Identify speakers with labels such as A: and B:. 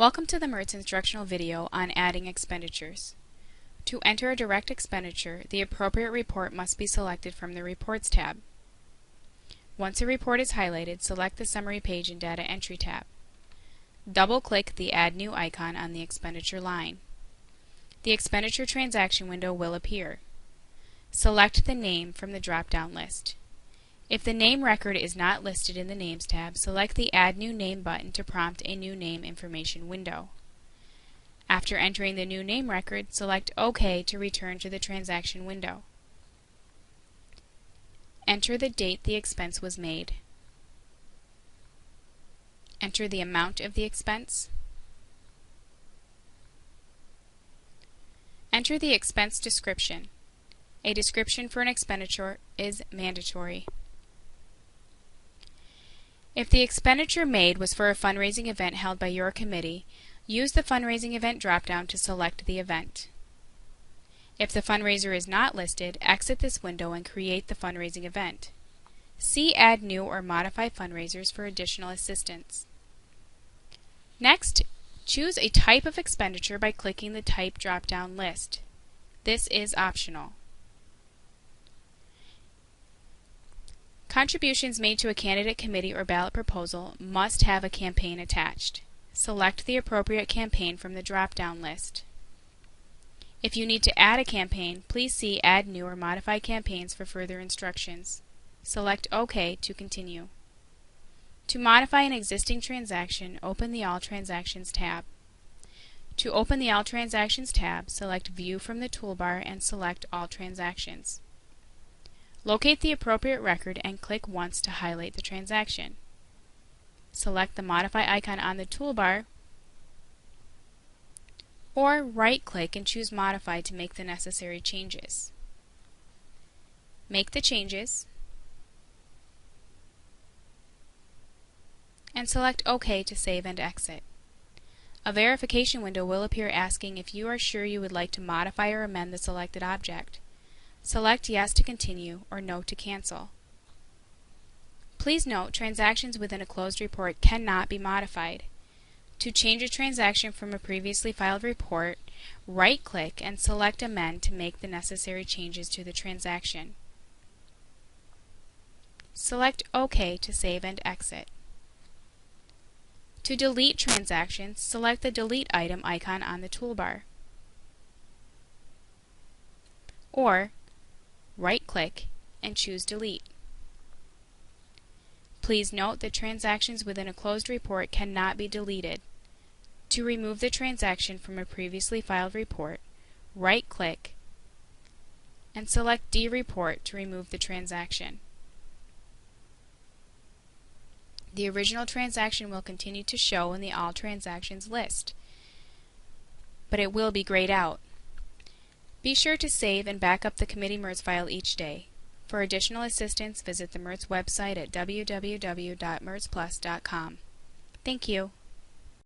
A: Welcome to the MERTS instructional video on adding expenditures. To enter a direct expenditure, the appropriate report must be selected from the Reports tab. Once a report is highlighted, select the Summary page in Data Entry tab. Double-click the Add New icon on the expenditure line. The expenditure transaction window will appear. Select the name from the drop-down list. If the name record is not listed in the Names tab, select the Add New Name button to prompt a new name information window. After entering the new name record, select OK to return to the transaction window. Enter the date the expense was made. Enter the amount of the expense. Enter the expense description. A description for an expenditure is mandatory. If the expenditure made was for a fundraising event held by your committee, use the fundraising event drop-down to select the event. If the fundraiser is not listed, exit this window and create the fundraising event. See Add New or Modify Fundraisers for additional assistance. Next, choose a type of expenditure by clicking the Type drop-down list. This is optional. Contributions made to a candidate committee or ballot proposal must have a campaign attached. Select the appropriate campaign from the drop-down list. If you need to add a campaign, please see Add New or Modify Campaigns for further instructions. Select OK to continue. To modify an existing transaction, open the All Transactions tab. To open the All Transactions tab, select View from the toolbar and select All Transactions. Locate the appropriate record and click once to highlight the transaction. Select the Modify icon on the toolbar, or right-click and choose Modify to make the necessary changes. Make the changes, and select OK to save and exit. A verification window will appear asking if you are sure you would like to modify or amend the selected object. Select Yes to continue or No to cancel. Please note, transactions within a closed report cannot be modified. To change a transaction from a previously filed report, right-click and select Amend to make the necessary changes to the transaction. Select OK to save and exit. To delete transactions, select the Delete Item icon on the toolbar. Or, right-click and choose Delete. Please note that transactions within a closed report cannot be deleted. To remove the transaction from a previously filed report, right-click and select D-Report to remove the transaction. The original transaction will continue to show in the All Transactions list, but it will be grayed out. Be sure to save and back up the committee MERTS file each day. For additional assistance, visit the MERTS website at www.mertsplus.com. Thank you.